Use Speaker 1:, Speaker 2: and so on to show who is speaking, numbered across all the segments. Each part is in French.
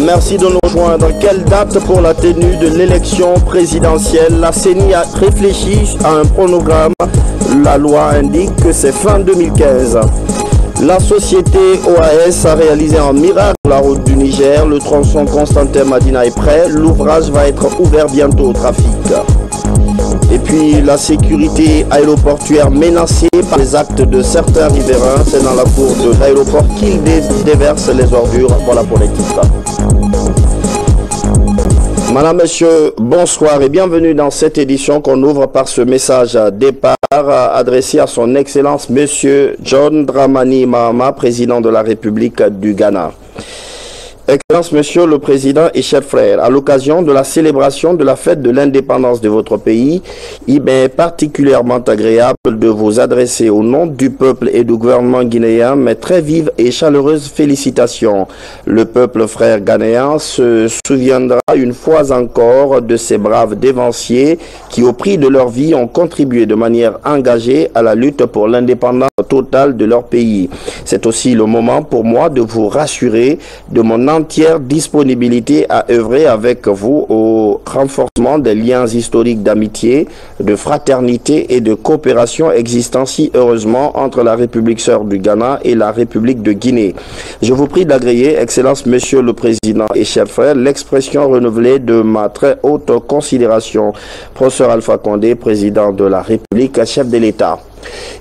Speaker 1: Merci de nous rejoindre. Quelle date pour la tenue de l'élection présidentielle? La CENI a réfléchi à un chronogramme. La loi indique que c'est fin 2015. La société OAS a réalisé un miracle sur la route du Niger. Le tronçon Constantin-Madina est prêt. L'ouvrage va être ouvert bientôt au trafic. Et puis la sécurité aéroportuaire menacée par les actes de certains riverains. C'est dans la cour de l'aéroport qu'ils déversent les ordures. Voilà pour les titres. Madame, Monsieur, bonsoir et bienvenue dans cette édition qu'on ouvre par ce message à départ adressé à son Excellence Monsieur John Dramani Mahama, président de la République du Ghana. Excellence Monsieur le Président et chers frères, à l'occasion de la célébration de la fête de l'indépendance de votre pays, il m'est particulièrement agréable de vous adresser au nom du peuple et du gouvernement guinéen mes très vives et chaleureuses félicitations. Le peuple frère ghanéen se souviendra une fois encore de ces braves dévanciers qui, au prix de leur vie, ont contribué de manière engagée à la lutte pour l'indépendance totale de leur pays. C'est aussi le moment pour moi de vous rassurer de mon entière disponibilité à œuvrer avec vous au renforcement des liens historiques d'amitié, de fraternité et de coopération existant si heureusement entre la République sœur du Ghana et la République de Guinée. Je vous prie d'agréer, Excellence Monsieur le Président et chers frères, l'expression renouvelée de ma très haute considération. Professeur Alpha Condé, Président de la République, chef de l'État.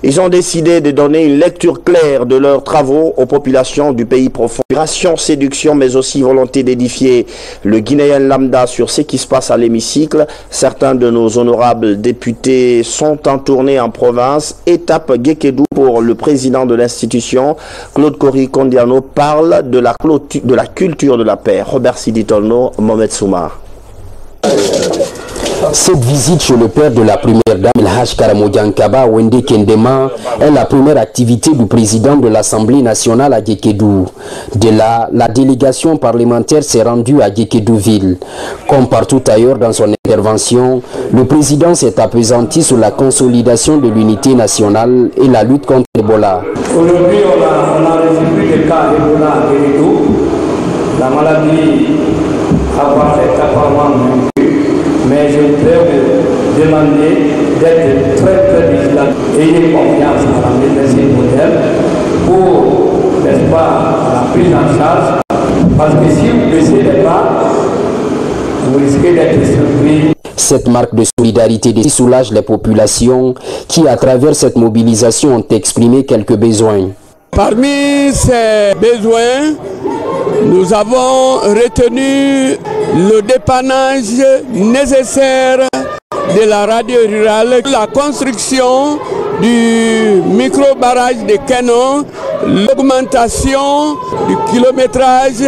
Speaker 1: Ils ont décidé de donner une lecture claire de leurs travaux aux populations du pays profond. Inspiration, séduction, mais aussi volonté d'édifier le Guinéen lambda sur ce qui se passe à l'hémicycle. Certains de nos honorables députés sont en tournée en province. Étape Guékédou pour le président de l'institution. Claude Kori Kondiano parle de la culture de la paix. Robert Sidi Tolno, Mohamed Soumar.
Speaker 2: Cette visite chez le père de la première dame, El Haj Karamodian Kaba Wende Kendema, est la première activité du président de l'Assemblée nationale à Guékédou. De là, la délégation parlementaire s'est rendue à Guékédouville. Comme partout ailleurs dans son intervention, le président s'est appesanti sur la consolidation de l'unité nationale et la lutte contre Ebola.
Speaker 3: Aujourd'hui, on a reçu des cas d'Ebola à Guékédou. La maladie est apparemment mais je voudrais vous demander d'être très vigilant. Ayez confiance à la médecine moderne pour, n'est-ce pas, la prise en charge. Parce que si vous baissez les bras, vous risquez d'être surpris.
Speaker 2: Cette marque de solidarité soulage les populations qui, à travers cette mobilisation, ont exprimé quelques besoins.
Speaker 4: Parmi ces besoins, nous avons retenu le dépannage nécessaire de la radio rurale, la construction du micro-barrage de Kenon, l'augmentation du kilométrage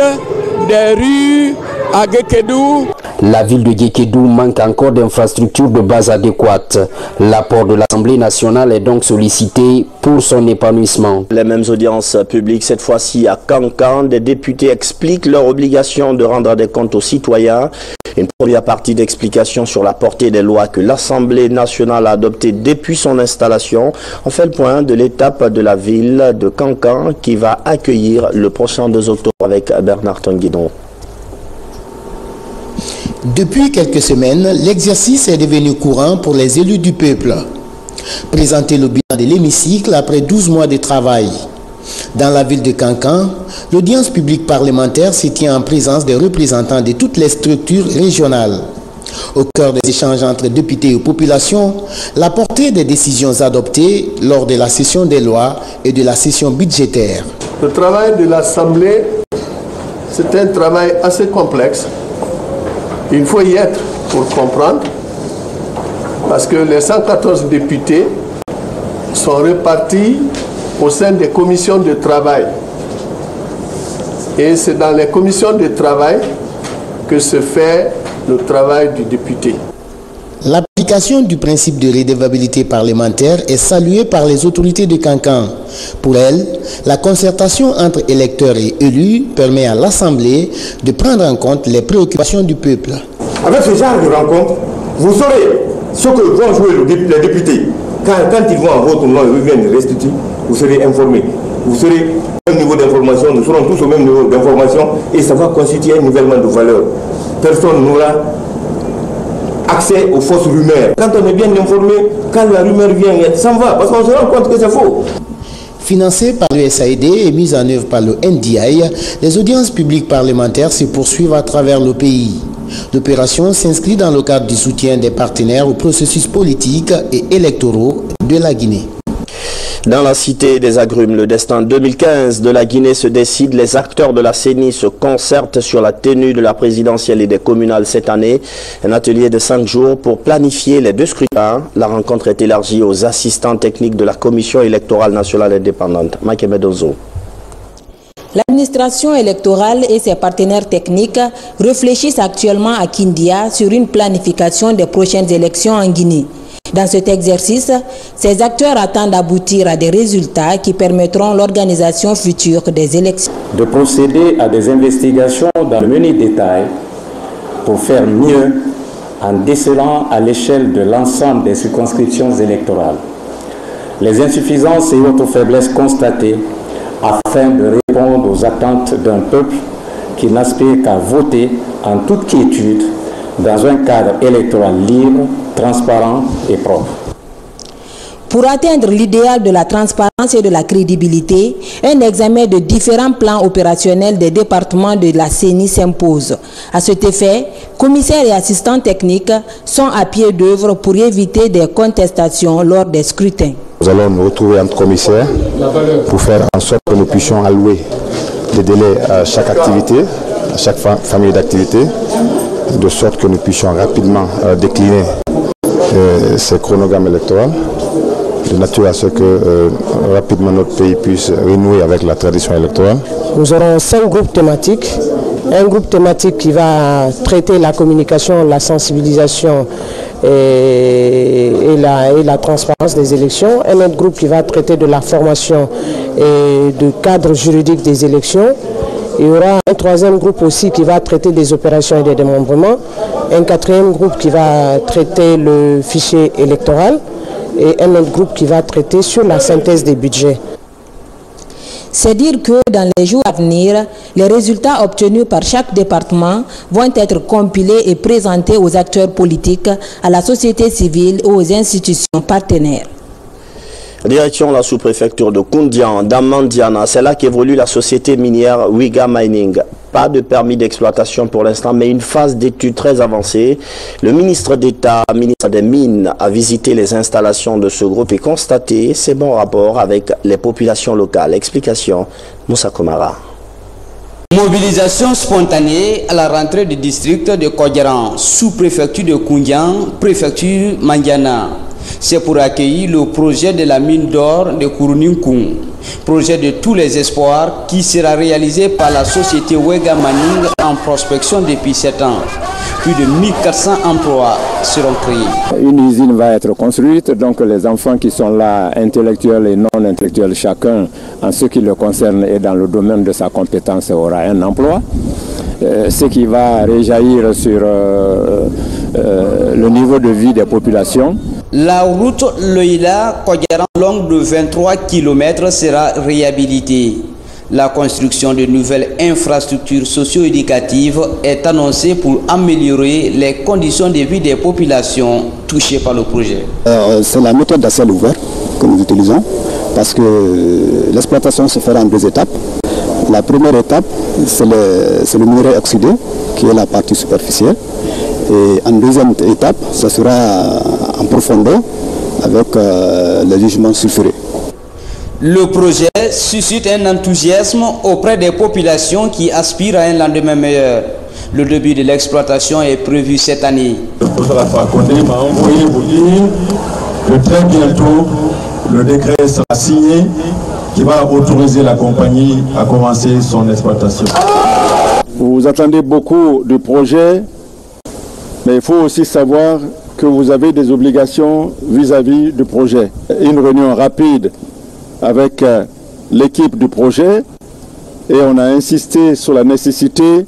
Speaker 4: des rues à Guékédou.
Speaker 2: La ville de Guékédou manque encore d'infrastructures de base adéquates. L'apport de l'Assemblée nationale est donc sollicité pour son épanouissement.
Speaker 1: Les mêmes audiences publiques, cette fois-ci à Kankan, des députés expliquent leur obligation de rendre des comptes aux citoyens. Une première partie d'explication sur la portée des lois que l'Assemblée nationale a adoptées depuis son installation. On fait le point de l'étape de la ville de Kankan qui va accueillir le prochain 2 octobre avec Bernard Tanguidon.
Speaker 5: Depuis quelques semaines, l'exercice est devenu courant pour les élus du peuple. Présenter le bilan de l'hémicycle après 12 mois de travail. Dans la ville de Kankan, l'audience publique parlementaire se tient en présence des représentants de toutes les structures régionales. Au cœur des échanges entre députés et populations, la portée des décisions adoptées lors de la session des lois et de la session budgétaire.
Speaker 6: Le travail de l'Assemblée, c'est un travail assez complexe. Il faut y être pour comprendre, parce que les 114 députés sont répartis au sein des commissions de travail. Et c'est dans les commissions de travail que se fait le travail du député.
Speaker 5: L'application du principe de redevabilité parlementaire est saluée par les autorités de Kankan. Pour elles, la concertation entre électeurs et élus permet à l'Assemblée de prendre en compte les préoccupations du peuple.
Speaker 7: Avec ce genre de rencontre, vous saurez ce que vont jouer les députés. Quand ils vont à votre nom et vous viennent restituer, vous serez informés. Vous serez au même niveau d'information. d'information, nous serons tous au même niveau d'information et ça va constituer un nivellement de valeur. Personne n'aura accès aux fausses rumeurs. Quand on est bien informé, quand la rumeur vient, ça va, parce qu'on se rend compte que c'est faux.
Speaker 5: Financée par le SAID et mise en œuvre par le NDI, les audiences publiques parlementaires se poursuivent à travers le pays. L'opération s'inscrit dans le cadre du soutien des partenaires au processus politique et électoraux de la Guinée.
Speaker 1: Dans la cité des agrumes, le destin 2015 de la Guinée se décide. Les acteurs de la CENI se concertent sur la tenue de la présidentielle et des communales cette année. Un atelier de 5 jours pour planifier les 2 scrutins. La rencontre est élargie aux assistants techniques de la Commission électorale nationale indépendante. Mike Medozo.
Speaker 8: L'administration électorale et ses partenaires techniques réfléchissent actuellement à Kindia sur une planification des prochaines élections en Guinée. Dans cet exercice, ces acteurs attendent d'aboutir à des résultats qui permettront l'organisation future des élections.
Speaker 9: De procéder à des investigations dans le menu détail pour faire mieux en décelant à l'échelle de l'ensemble des circonscriptions électorales les insuffisances et autres faiblesses constatées afin de répondre aux attentes d'un peuple qui n'aspire qu'à voter en toute quiétude dans un cadre électoral libre, transparent et propre.
Speaker 8: Pour atteindre l'idéal de la transparence et de la crédibilité, un examen de différents plans opérationnels des départements de la CENI s'impose. À cet effet, commissaires et assistants techniques sont à pied d'œuvre pour éviter des contestations lors des scrutins.
Speaker 10: Nous allons nous retrouver entre commissaires pour faire en sorte que nous puissions allouer des délais à chaque activité, à chaque famille d'activité, de sorte que nous puissions rapidement décliner ces chronogrammes électoraux, de nature à ce que rapidement notre pays puisse renouer avec la tradition électorale.
Speaker 11: Nous aurons 5 groupes thématiques. Un groupe thématique qui va traiter la communication, la sensibilisation et la transparence des élections. Un autre groupe qui va traiter de la formation et du cadre juridique des élections. Il y aura un 3e groupe aussi qui va traiter des opérations et des démembrements. Un 4e groupe qui va traiter le fichier électoral. Et un autre groupe qui va traiter sur la synthèse des budgets.
Speaker 8: C'est dire que dans les jours à venir, les résultats obtenus par chaque département vont être compilés et présentés aux acteurs politiques, à la société civile et aux institutions partenaires.
Speaker 1: Direction la sous-préfecture de Koundian, dans Mandiana, c'est là qu'évolue la société minière Wiga Mining. Pas de permis d'exploitation pour l'instant, mais une phase d'étude très avancée. Le ministre d'État, ministre des Mines, a visité les installations de ce groupe et constaté ses bons rapports avec les populations locales. Explication, Moussa Komara.
Speaker 12: Mobilisation spontanée à la rentrée du district de Kodjaran, sous-préfecture de Koundian, préfecture Mandiana. C'est pour accueillir le projet de la mine d'or de Kourouninkoum, projet de tous les espoirs qui sera réalisé par la société Wiga Mining en prospection depuis 7 ans. Plus de 1400 emplois seront créés.
Speaker 13: Une usine va être construite, donc les enfants qui sont là, intellectuels et non intellectuels, chacun en ce qui le concerne et dans le domaine de sa compétence aura un emploi. Ce qui va réjaillir sur le niveau de vie des populations.
Speaker 12: La route Loïla-Kodjaran, longue de 23 km, sera réhabilitée. La construction de nouvelles infrastructures socio-éducatives est annoncée pour améliorer les conditions de vie des populations touchées par le projet.
Speaker 10: C'est la méthode à ciel ouvert que nous utilisons parce que l'exploitation se fera en 2 étapes. La première étape, c'est le minerai oxydé, qui est la partie superficielle. Et en 2e étape, ce sera en profondeur avec les jugements sulfurés.
Speaker 12: Le projet suscite un enthousiasme auprès des populations qui aspirent à un lendemain meilleur. Le début de l'exploitation est prévu cette année.
Speaker 14: Le professeur Fakonde m'a envoyé vous dire que très bientôt, le décret sera signé qui va autoriser la compagnie à commencer son exploitation.
Speaker 13: Vous attendez beaucoup du projet, mais il faut aussi savoir que vous avez des obligations vis-à-vis du projet. Une réunion rapide avec l'équipe du projet et on a insisté sur la nécessité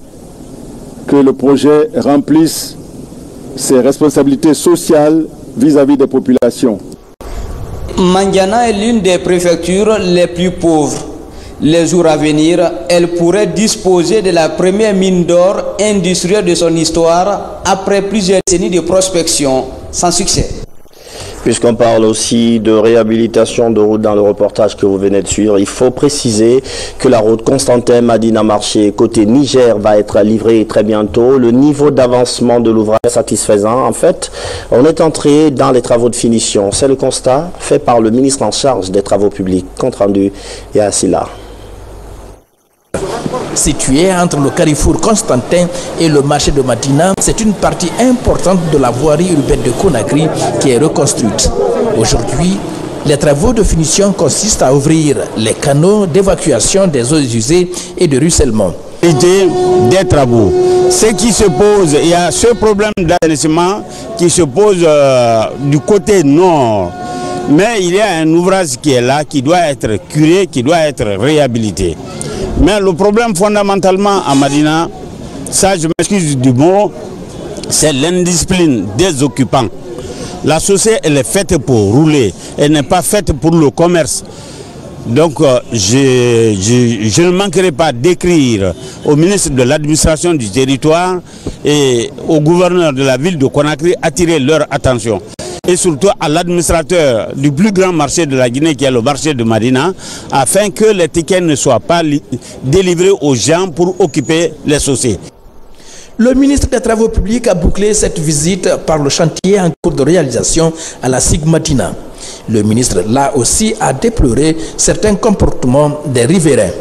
Speaker 13: que le projet remplisse ses responsabilités sociales vis-à-vis des populations.
Speaker 12: Mandiana est l'une des préfectures les plus pauvres. Les jours à venir, elle pourrait disposer de la première mine d'or industrielle de son histoire après plusieurs décennies de prospection sans succès.
Speaker 1: Puisqu'on parle aussi de réhabilitation de route dans le reportage que vous venez de suivre, il faut préciser que la route Constantin-Madina-Marché côté Niger va être livrée très bientôt. Le niveau d'avancement de l'ouvrage est satisfaisant. En fait, on est entré dans les travaux de finition. C'est le constat fait par le ministre en charge des travaux publics. Compte rendu et ainsi là.
Speaker 15: Situé entre le carrefour Constantin et le marché de Madina, c'est une partie importante de la voirie urbaine de Conakry qui est reconstruite. Aujourd'hui, les travaux de finition consistent à ouvrir les canaux d'évacuation des eaux usées et de ruissellement.
Speaker 16: Des travaux. Ce qui se pose, il y a ce problème d'assainissement qui se pose du côté nord. Mais il y a un ouvrage qui est là, qui doit être curé, qui doit être réhabilité. Mais le problème fondamentalement à Madina, ça je m'excuse du mot, c'est l'indiscipline des occupants. La société elle est faite pour rouler, elle n'est pas faite pour le commerce. Donc je ne manquerai pas d'écrire au ministre de l'administration du territoire et au gouverneur de la ville de Conakry, attirer leur attention. Et surtout à l'administrateur du plus grand marché de la Guinée qui est le marché de Madina, afin que les tickets ne soient pas délivrés aux gens pour occuper les sociétés.
Speaker 15: Le ministre des Travaux publics a bouclé cette visite par le chantier en cours de réalisation à la SIG Madina. Le ministre là aussi a déploré certains comportements des riverains.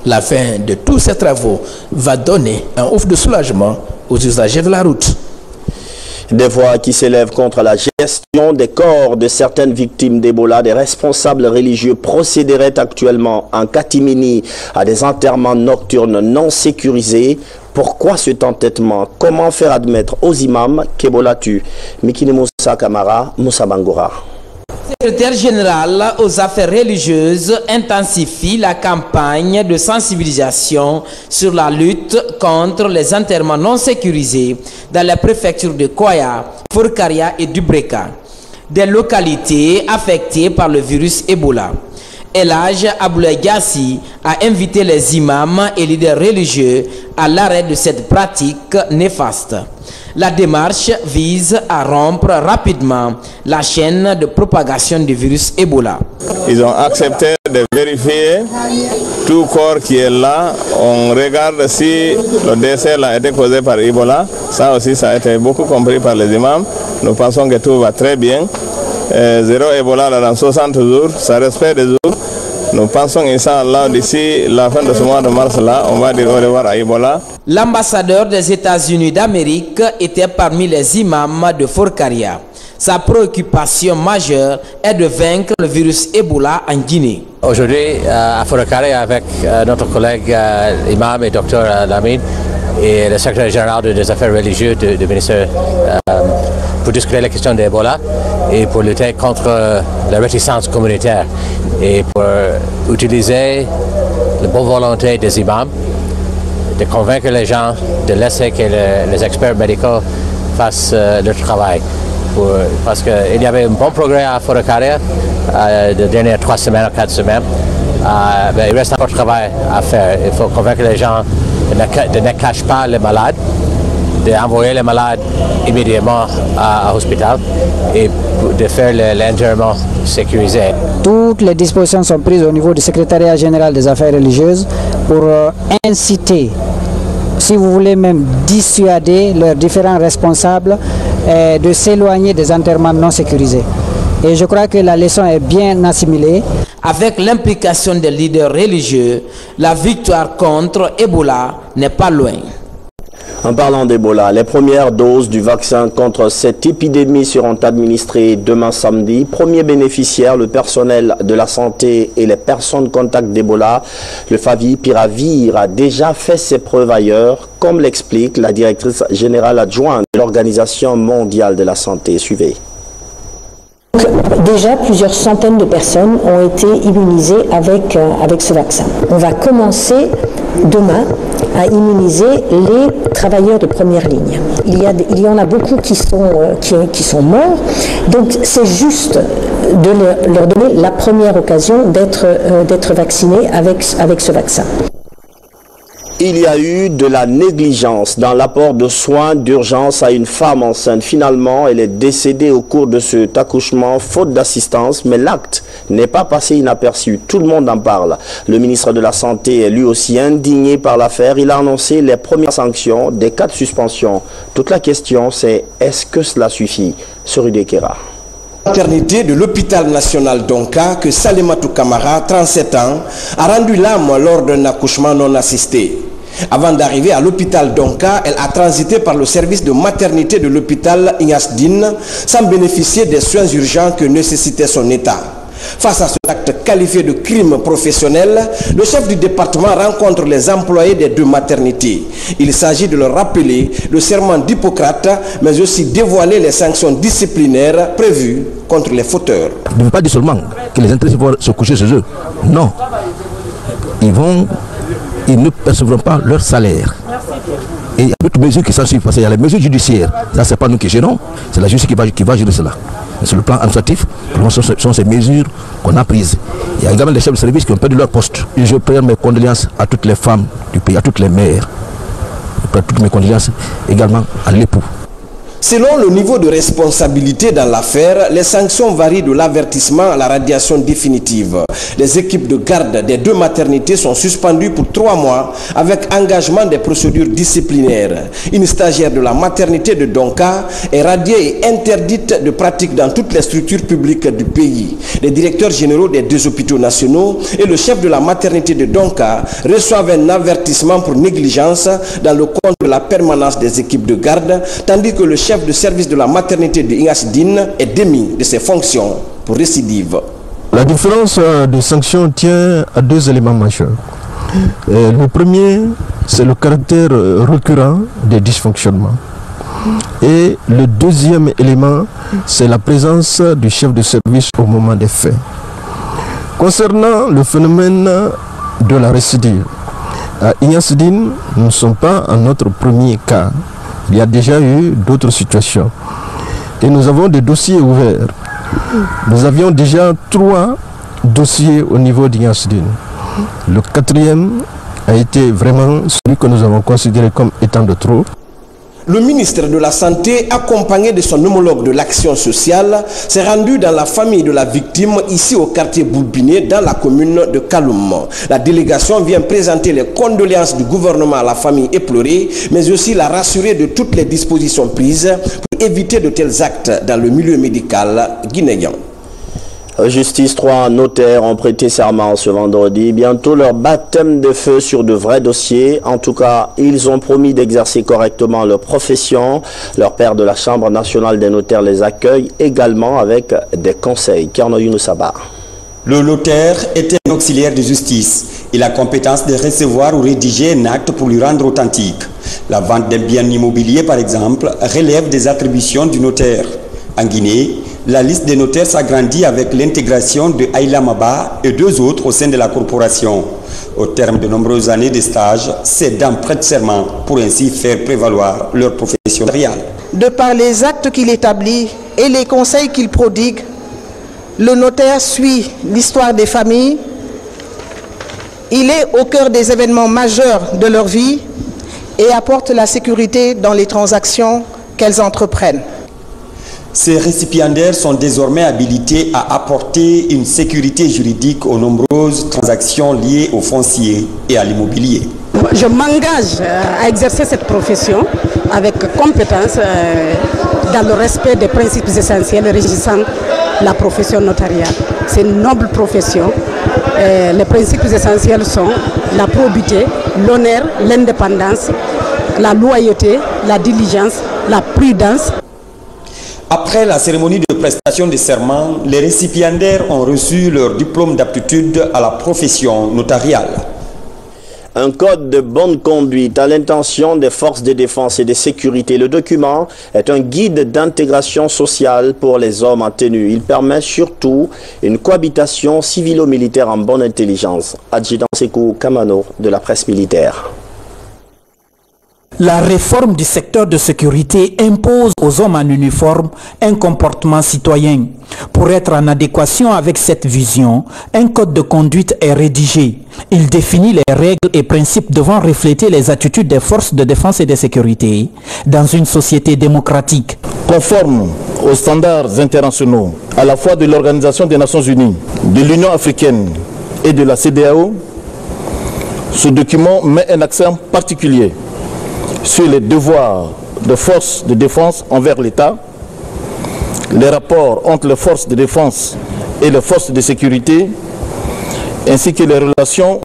Speaker 15: La fin de tous ces travaux va donner un ouf de soulagement aux usagers de la route.
Speaker 1: Des voix qui s'élèvent contre la gestion des corps de certaines victimes d'Ebola. Des responsables religieux procéderaient actuellement en catimini à des enterrements nocturnes non sécurisés. Pourquoi cet entêtement? Comment faire admettre aux imams qu'Ebola tue? Mikini Moussa Kamara, Moussa Bangora.
Speaker 8: Le secrétaire général aux affaires religieuses intensifie la campagne de sensibilisation sur la lutte contre les enterrements non sécurisés dans la préfecture de Koya, Forkaria et Dubreka, des localités affectées par le virus Ebola. Elhaj Aboulaye Gassi a invité les imams et leaders religieux à l'arrêt de cette pratique néfaste. La démarche vise à rompre rapidement la chaîne de propagation du virus Ebola.
Speaker 17: Ils ont accepté de vérifier tout corps qui est là. On regarde si le décès a été causé par Ebola. Ça aussi, ça a été beaucoup compris par les imams. Nous pensons que tout va très bien. Zéro Ebola là, dans 60 jours, ça respecte des jours. Nous pensons Inch'Allah d'ici la fin de ce mois de mars là, on va dire au revoir à Ebola.
Speaker 8: L'ambassadeur des États-Unis d'Amérique était parmi les imams de Forkaria. Sa préoccupation majeure est de vaincre le virus Ebola en Guinée.
Speaker 18: Aujourd'hui, à Forkaria, avec notre collègue imam et docteur Lamine et le secrétaire général des affaires religieuses du ministère pour discuter la question d'Ebola et pour lutter contre la réticence communautaire et pour utiliser la bonne volonté des imams de convaincre les gens de laisser que les experts médicaux fassent leur travail. Parce qu'il y avait un bon progrès à Forkaria les dernières 3 semaines ou 4 semaines. Mais il reste encore travail à faire. Il faut convaincre les gens de ne cacher pas les malades, d'envoyer les malades immédiatement à l'hôpital et de faire l'enterrement sécurisé.
Speaker 19: Toutes les dispositions sont prises au niveau du secrétariat général des affaires religieuses pour inciter, si vous voulez même dissuader leurs différents responsables de s'éloigner des enterrements non sécurisés. Et je crois que la leçon est bien assimilée.
Speaker 8: Avec l'implication des leaders religieux, la victoire contre Ebola n'est pas loin.
Speaker 1: En parlant d'Ebola, les premières doses du vaccin contre cette épidémie seront administrées demain samedi. Premier bénéficiaire, le personnel de la santé et les personnes contact d'Ebola. Le Favipiravir a déjà fait ses preuves ailleurs, comme l'explique la directrice générale adjointe de l'Organisation mondiale de la santé. Suivez.
Speaker 20: Déjà, plusieurs centaines de personnes ont été immunisées avec ce vaccin. On va commencer demain à immuniser les travailleurs de première ligne. Il y en a beaucoup qui sont morts, donc c'est juste de leur donner la première occasion d'être vaccinés avec ce vaccin.
Speaker 1: Il y a eu de la négligence dans l'apport de soins d'urgence à une femme enceinte. Finalement, elle est décédée au cours de cet accouchement, faute d'assistance, mais l'acte n'est pas passé inaperçu. Tout le monde en parle. Le ministre de la Santé est lui aussi indigné par l'affaire. Il a annoncé les premières sanctions, des cas de suspension. Toute la question, c'est est-ce que cela suffit? Sorudé Kera.
Speaker 21: Maternité de l'hôpital national d'Onka que Salematou Kamara, 37 ans, a rendu l'âme lors d'un accouchement non assisté. Avant d'arriver à l'hôpital d'Onka, elle a transité par le service de maternité de l'hôpital Ignasdine sans bénéficier des soins urgents que nécessitait son état. Face à cet acte qualifié de crime professionnel, le chef du département rencontre les employés des deux maternités. Il s'agit de leur rappeler le serment d'Hippocrate, mais aussi dévoiler les sanctions disciplinaires prévues contre les fauteurs.
Speaker 22: Il ne veut pas dire seulement que les intéressés vont se coucher chez eux. Non. Ils ne percevront pas leur salaire. Et il y a d'autres mesures qui s'en suivent. Parce qu'il y a les mesures judiciaires. Ça, ce n'est pas nous qui gérons. C'est la justice qui va gérer cela. Mais sur le plan administratif, ce sont ces mesures qu'on a prises. Il y a également les chefs de service qui ont perdu leur poste. Et je prête mes condoléances à toutes les femmes du pays, à toutes les mères. Je prête toutes mes condoléances également à l'époux.
Speaker 21: Selon le niveau de responsabilité dans l'affaire, les sanctions varient de l'avertissement à la radiation définitive. Les équipes de garde des deux maternités sont suspendues pour 3 mois avec engagement des procédures disciplinaires. Une stagiaire de la maternité de Donka est radiée et interdite de pratique dans toutes les structures publiques du pays. Les directeurs généraux des 2 hôpitaux nationaux et le chef de la maternité de Donka reçoivent un avertissement pour négligence dans le compte de la permanence des équipes de garde, tandis que le chef de service de la maternité de Ignasdine est démis de ses fonctions pour récidive.
Speaker 23: La différence de sanctions tient à 2 éléments majeurs. Le premier, c'est le caractère récurrent des dysfonctionnements. Et le deuxième élément, c'est la présence du chef de service au moment des faits. Concernant le phénomène de la récidive, à Ignasdine, nous ne sommes pas en notre premier cas. Il y a déjà eu d'autres situations. Et nous avons des dossiers ouverts. Nous avions déjà 3 dossiers au niveau d'Ignasdine. Le 4e a été vraiment celui que nous avons considéré comme étant de trop.
Speaker 21: Le ministre de la Santé, accompagné de son homologue de l'action sociale, s'est rendu dans la famille de la victime, ici au quartier Boulbiné, dans la commune de Kaloum. La délégation vient présenter les condoléances du gouvernement à la famille éplorée, mais aussi la rassurer de toutes les dispositions prises pour éviter de tels actes dans le milieu médical guinéen.
Speaker 1: Justice, 3 notaires ont prêté serment ce vendredi. Bientôt leur baptême de feu sur de vrais dossiers. En tout cas, ils ont promis d'exercer correctement leur profession. Leur père de la Chambre nationale des notaires les accueille également avec des conseils. Kerno Younoussaba.
Speaker 24: Le notaire est un auxiliaire de justice. Il a compétence de recevoir ou rédiger un acte pour lui rendre authentique. La vente d'un bien immobilier, par exemple, relève des attributions du notaire. En Guinée, la liste des notaires s'agrandit avec l'intégration de Aïla Maba et 2 autres au sein de la corporation. Au terme de nombreuses années de stage, ces dames prêtent serment pour ainsi faire prévaloir leur profession réelle.
Speaker 25: De par les actes qu'il établit et les conseils qu'il prodigue, le notaire suit l'histoire des familles. Il est au cœur des événements majeurs de leur vie et apporte la sécurité dans les transactions qu'elles entreprennent.
Speaker 24: Ces récipiendaires sont désormais habilités à apporter une sécurité juridique aux nombreuses transactions liées au foncier et à l'immobilier.
Speaker 26: Je m'engage à exercer cette profession avec compétence dans le respect des principes essentiels régissant la profession notariale. C'est une noble profession. Les principes essentiels sont la probité, l'honneur, l'indépendance, la loyauté, la diligence, la prudence.
Speaker 24: Après la cérémonie de prestation de serment, les récipiendaires ont reçu leur diplôme d'aptitude à la profession notariale.
Speaker 1: Un code de bonne conduite à l'intention des forces de défense et de sécurité. Le document est un guide d'intégration sociale pour les hommes en tenue. Il permet surtout une cohabitation civilo-militaire en bonne intelligence. Adjudant Sekou Kamano de la presse militaire.
Speaker 2: La réforme du secteur de sécurité impose aux hommes en uniforme un comportement citoyen. Pour être en adéquation avec cette vision, un code de conduite est rédigé. Il définit les règles et principes devant refléter les attitudes des forces de défense et de sécurité dans une société démocratique.
Speaker 3: Conforme aux standards internationaux, à la fois de l'Organisation des Nations Unies, de l'Union africaine et de la CEDEAO, ce document met un accent particulier sur les devoirs de forces de défense envers l'État, les rapports entre les forces de défense et les forces de sécurité, ainsi que les relations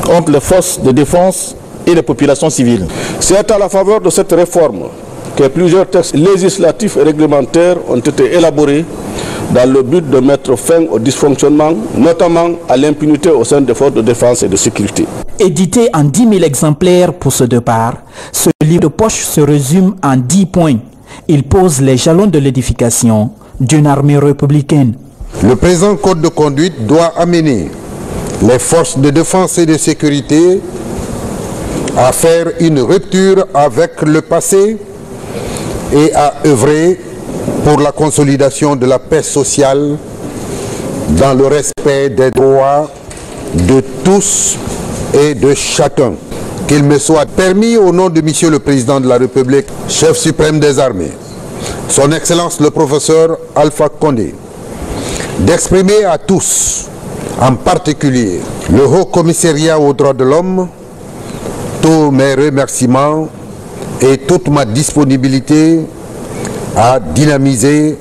Speaker 3: entre les forces de défense et les populations civiles.
Speaker 4: C'est à la faveur de cette réforme que plusieurs textes législatifs et réglementaires ont été élaborés dans le but de mettre fin au dysfonctionnement, notamment à l'impunité au sein des forces de défense et de sécurité.
Speaker 2: Édité en 10 000 exemplaires pour ce départ, ce livre de poche se résume en 10 points. Il pose les jalons de l'édification d'une armée républicaine.
Speaker 5: Le présent code de conduite doit amener les forces de défense et de sécurité à faire une rupture avec le passé et à œuvrer pour la consolidation de la paix sociale dans le respect des droits de tous et de chacun. Qu'il me soit permis au nom de Monsieur le Président de la République, chef suprême des armées, son Excellence le professeur Alpha Condé, d'exprimer à tous, en particulier le Haut Commissariat aux droits de l'homme, tous mes remerciements et toute ma disponibilité à dynamiser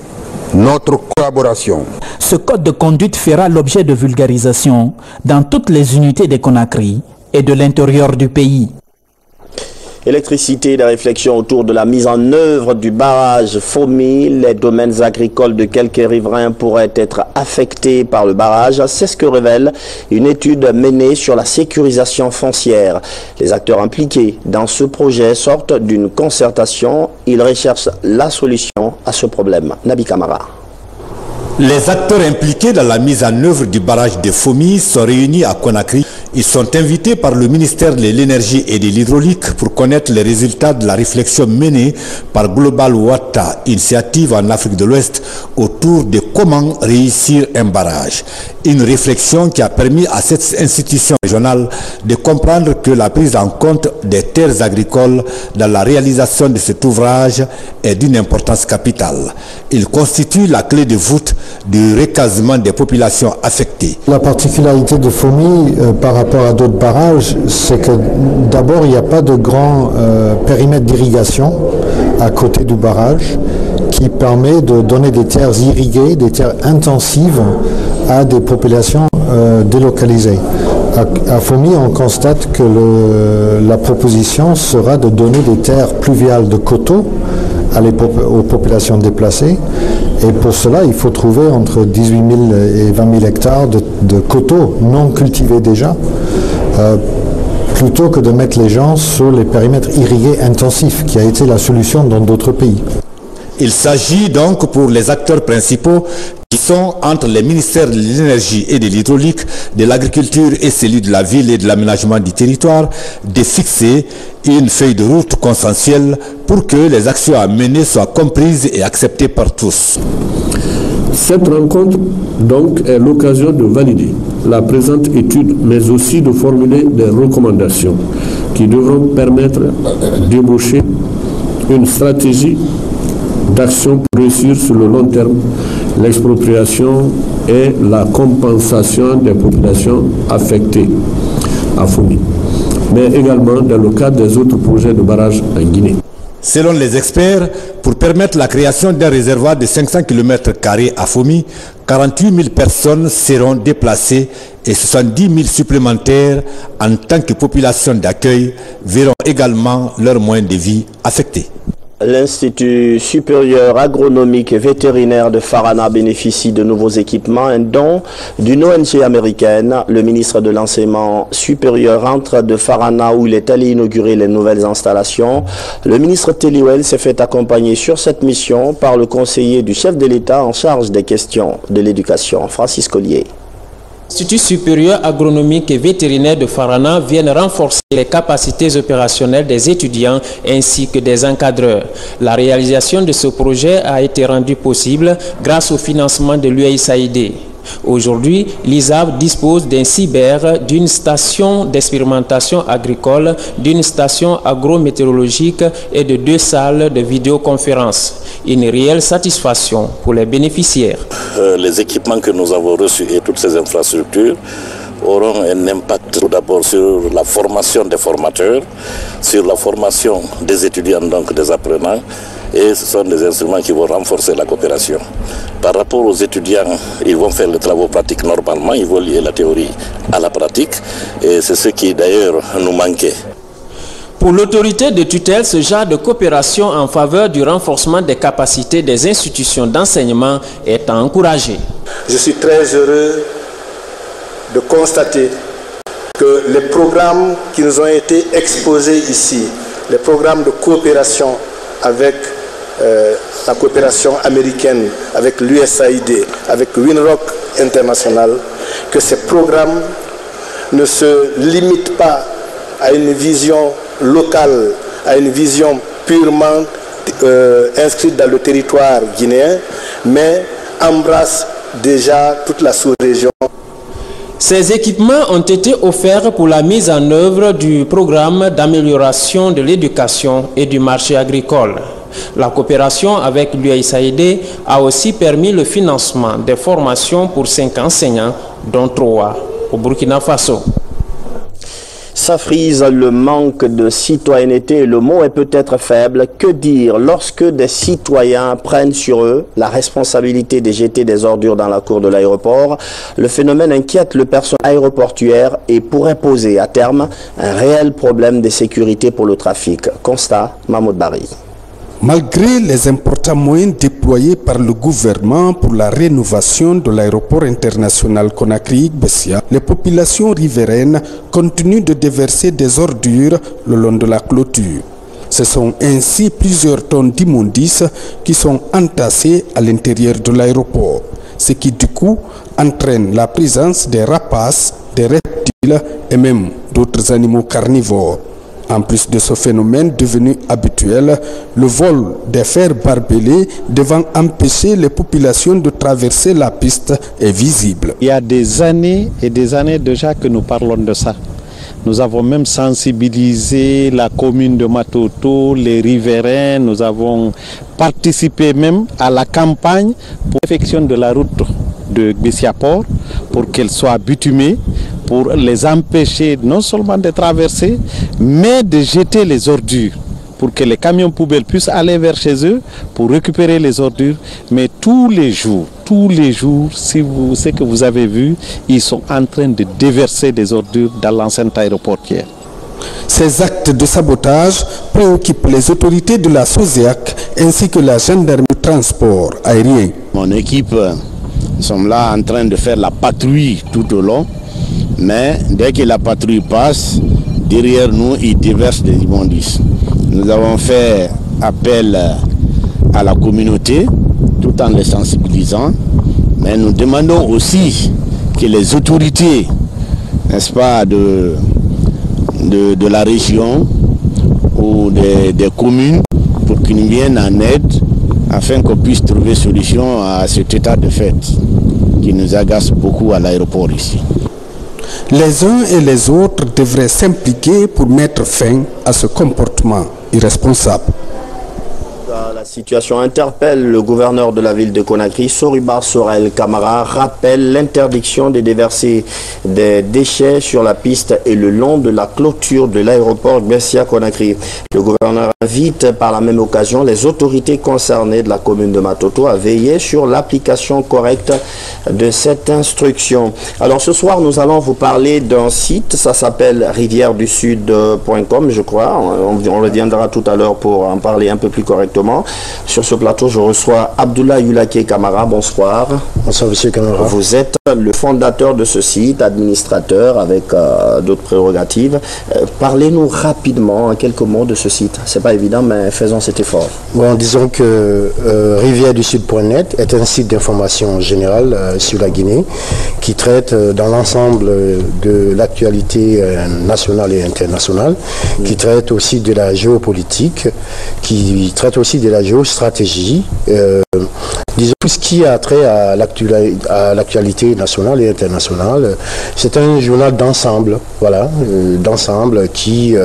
Speaker 5: notre collaboration.
Speaker 2: Ce code de conduite fera l'objet de vulgarisation dans toutes les unités des Conakry et de l'intérieur du pays.
Speaker 1: Électricité, des réflexions autour de la mise en œuvre du barrage Fomi. Les domaines agricoles de quelques riverains pourraient être affectés par le barrage. C'est ce que révèle une étude menée sur la sécurisation foncière. Les acteurs impliqués dans ce projet sortent d'une concertation. Ils recherchent la solution à ce problème. Nabi Kamara.
Speaker 6: Les acteurs impliqués dans la mise en œuvre du barrage de Fomi sont réunis à Conakry. Ils sont invités par le ministère de l'Énergie et de l'Hydraulique pour connaître les résultats de la réflexion menée par Global Water Initiative en Afrique de l'Ouest autour de comment réussir un barrage. Une réflexion qui a permis à cette institution régionale de comprendre que la prise en compte des terres agricoles dans la réalisation de cet ouvrage est d'une importance capitale. Il constitue la clé de voûte du recasement des populations affectées.
Speaker 7: La particularité de Fomi par rapport à d'autres barrages, c'est que d'abord il n'y a pas de grand périmètre d'irrigation à côté du barrage qui permet de donner des terres irriguées, des terres intensives à des populations délocalisées. À Fomi, on constate que la proposition sera de donner des terres pluviales de coteaux aux populations déplacées. Et pour cela, il faut trouver entre 18 000 et 20 000 hectares de coteaux non cultivés déjà, plutôt que de mettre les gens sur les périmètres irrigués intensifs, qui a été la solution dans d'autres pays.
Speaker 6: Il s'agit donc pour les acteurs principaux qui sont entre les ministères de l'Énergie et de l'Hydraulique, de l'Agriculture et celui de la Ville et de l'Aménagement du Territoire, de fixer une feuille de route consensuelle pour que les actions à mener soient comprises et acceptées par tous.
Speaker 27: Cette rencontre, donc, est l'occasion de valider la présente étude, mais aussi de formuler des recommandations qui devront permettre d'ébaucher une stratégie d'action pour réussir sur le long terme l'expropriation et la compensation des populations affectées à Fomi, mais également dans le cadre des autres projets de barrage en Guinée.
Speaker 6: Selon les experts, pour permettre la création d'un réservoir de 500 km² à Fomi, 48 000 personnes seront déplacées et 70 000 supplémentaires en tant que population d'accueil verront également leurs moyens de vie affectés.
Speaker 1: L'Institut supérieur agronomique et vétérinaire de Farana bénéficie de nouveaux équipements, un don d'une ONG américaine. Le ministre de l'Enseignement supérieur rentre de Farana où il est allé inaugurer les nouvelles installations. Le ministre Teliwel s'est fait accompagner sur cette mission par le conseiller du chef de l'État en charge des questions de l'éducation, Francis Collier.
Speaker 9: L'Institut supérieur agronomique et vétérinaire de Farana vient renforcer les capacités opérationnelles des étudiants ainsi que des encadreurs. La réalisation de ce projet a été rendue possible grâce au financement de l'USAID. Aujourd'hui, l'ISAB dispose d'un cyber, d'une station d'expérimentation agricole, d'une station agrométéorologique et de 2 salles de vidéoconférence. Une réelle satisfaction pour les bénéficiaires.
Speaker 3: Les équipements que nous avons reçus et toutes ces infrastructures auront un impact tout d'abord sur la formation des formateurs, sur la formation des étudiants, donc des apprenants, et ce sont des instruments qui vont renforcer la coopération. Par rapport aux étudiants, ils vont faire les travaux pratiques normalement, ils vont lier la théorie à la pratique, et c'est ce qui d'ailleurs nous manquait.
Speaker 9: Pour l'autorité de tutelle, ce genre de coopération en faveur du renforcement des capacités des institutions d'enseignement est encouragé.
Speaker 10: Je suis très heureux de constater que les programmes qui nous ont été exposés ici, les programmes de coopération avec la coopération américaine, avec l'USAID, avec Winrock International, que ces programmes ne se limitent pas à une vision locale, à une vision purement inscrite dans le territoire guinéen, mais embrassent déjà toute la sous-région.
Speaker 9: Ces équipements ont été offerts pour la mise en œuvre du programme d'amélioration de l'éducation et du marché agricole. La coopération avec l'USAID a aussi permis le financement des formations pour 5 enseignants, dont 3 au Burkina Faso.
Speaker 1: Ça frise le manque de citoyenneté. Le mot est peut-être faible. Que dire lorsque des citoyens prennent sur eux la responsabilité de jeter des ordures dans la cour de l'aéroport? Le phénomène inquiète le personnel aéroportuaire et pourrait poser à terme un réel problème de sécurité pour le trafic. Constat, Mahmoud Bari.
Speaker 11: Malgré les importants moyens déployés par le gouvernement pour la rénovation de l'aéroport international Conakry-Bessia, les populations riveraines continuent de déverser des ordures le long de la clôture. Ce sont ainsi plusieurs tonnes d'immondices qui sont entassées à l'intérieur de l'aéroport, ce qui du coup entraîne la présence des rapaces, des reptiles et même d'autres animaux carnivores. En plus de ce phénomène devenu habituel, le vol des fers barbelés devant empêcher les populations de traverser la piste est visible.
Speaker 12: Il y a des années et des années déjà que nous parlons de ça. Nous avons même sensibilisé la commune de Matoto, les riverains, nous avons participé même à la campagne pour l'effectuation de la route de Bessia-Port pour qu'elle soit bitumée, pour les empêcher non seulement de traverser, mais de jeter les ordures, pour que les camions poubelles puissent aller vers chez eux pour récupérer les ordures. Mais tous les jours, ce que vous avez vu, ils sont en train de déverser des ordures dans l'enceinte aéroportière.
Speaker 11: Ces actes de sabotage préoccupent les autorités de la SOSEAC ainsi que la gendarmerie de transport aérien.
Speaker 13: Mon équipe, nous sommes là en train de faire la patrouille tout au long. Mais dès que la patrouille passe, derrière nous, ils déversent des immondices. Nous avons fait appel à la communauté tout en les sensibilisant. Mais nous demandons aussi que les autorités, n'est-ce pas, de la région ou des communes, pour qu'ils nous viennent en aide afin qu'on puisse trouver solution à cet état de fait qui nous agace beaucoup à l'aéroport ici.
Speaker 11: Les uns et les autres devraient s'impliquer pour mettre fin à ce comportement irresponsable.
Speaker 1: La situation interpelle le gouverneur de la ville de Conakry, Soriba Sorel Camara, rappelle l'interdiction de déverser des déchets sur la piste et le long de la clôture de l'aéroport Bessia-Conakry. Le gouverneur invite par la même occasion les autorités concernées de la commune de Matoto à veiller sur l'application correcte de cette instruction. Alors ce soir, nous allons vous parler d'un site, ça s'appelle rivieredusud.com, je crois. On reviendra tout à l'heure pour en parler un peu plus correctement. directement. Sur ce plateau, je reçois Abdoulaye Youlaké Camara. Bonsoir.
Speaker 8: Bonsoir, monsieur Camara.
Speaker 1: Vous êtes le fondateur de ce site, administrateur avec d'autres prérogatives. Parlez-nous rapidement, en quelques mots, de ce site. C'est pas évident, mais faisons cet effort.
Speaker 8: Bon, disons que rivièredusud.net est un site d'information générale sur la Guinée qui traite dans l'ensemble de l'actualité nationale et internationale, qui traite aussi de la géopolitique, qui traite aussi de la géostratégie, disons tout ce qui a trait à l'actualité nationale et internationale. C'est un journal d'ensemble, voilà, d'ensemble qui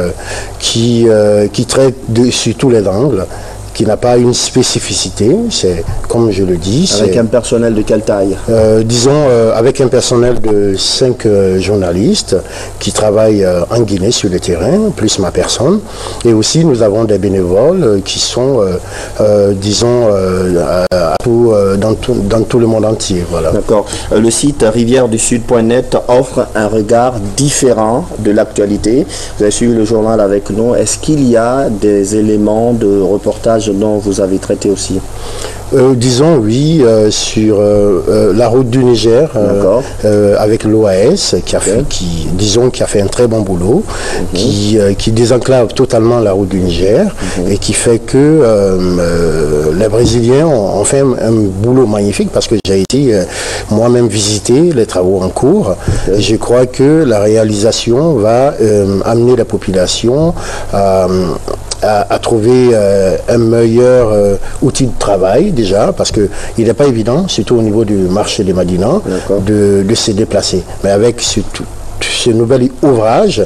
Speaker 8: traite sur tous les angles, qui n'a pas une spécificité, c'est comme je le dis.
Speaker 1: Avec un personnel de quelle taille?
Speaker 8: Disons avec un personnel de 5 journalistes qui travaillent en Guinée sur le terrain, plus ma personne. Et aussi nous avons des bénévoles qui sont, disons, dans tout le monde entier. Voilà.
Speaker 1: D'accord. Le site rivièredusud.net offre un regard différent de l'actualité. Vous avez suivi le journal avec nous. Est-ce qu'il y a des éléments de reportage dont vous avez traité aussi?
Speaker 8: Disons oui, sur la route du Niger, avec l'OAS qui a fait un très bon boulot, qui désenclave totalement la route du Niger et qui fait que les Brésiliens ont fait un boulot magnifique, parce que j'ai été moi-même visiter les travaux en cours. Et je crois que la réalisation va amener la population à trouver un meilleur outil de travail déjà, parce qu'il n'est pas évident, surtout au niveau du marché des Madina, de se déplacer. Mais avec ce nouvel ouvrage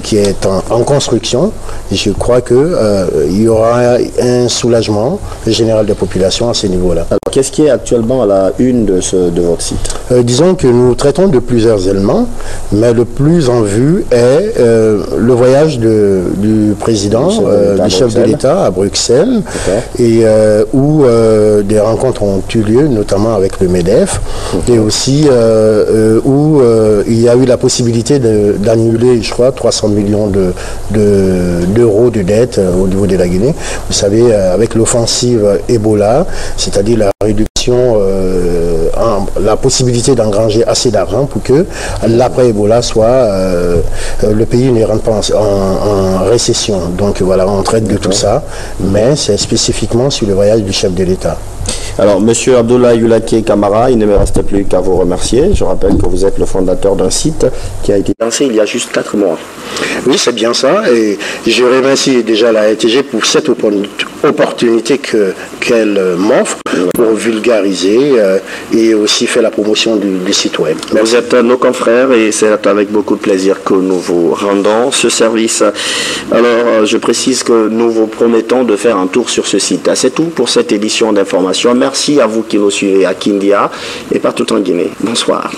Speaker 8: qui est en construction, je crois qu'il y aura un soulagement général des populations à ce niveau-là.
Speaker 1: Alors, qu'est-ce qui est actuellement à la une de votre site?
Speaker 8: Disons que nous traitons de plusieurs éléments, mais le plus en vue est le voyage du président, du chef de l'État à Bruxelles, et où des rencontres ont eu lieu, notamment avec le MEDEF, et aussi où il y a eu la possibilité d'annuler, je crois, 300 millions d'euros de dettes au niveau de la Guinée. Vous savez, avec l'offensive Ebola, c'est-à-dire la réduction, la possibilité d'engranger assez d'argent pour que l'après Ebola soit, le pays ne rentre pas en récession. Donc voilà, on traite de tout ça, mais c'est spécifiquement sur le voyage du chef de l'État.
Speaker 1: Alors, monsieur Abdoulaye Youlaké Camara, il ne me reste plus qu'à vous remercier. Je rappelle que vous êtes le fondateur d'un site qui a été lancé il y a juste 4 mois.
Speaker 8: Oui, c'est bien ça. Et je remercie déjà la RTG pour cette opportunité qu'elle m'offre pour vulgariser et aussi faire la promotion du site web.
Speaker 1: Vous êtes nos confrères et c'est avec beaucoup de plaisir que nous vous rendons ce service. Alors, je précise que nous vous promettons de faire un tour sur ce site. C'est tout pour cette édition d'information. Merci à vous qui nous suivez à Kindia et partout en Guinée. Bonsoir.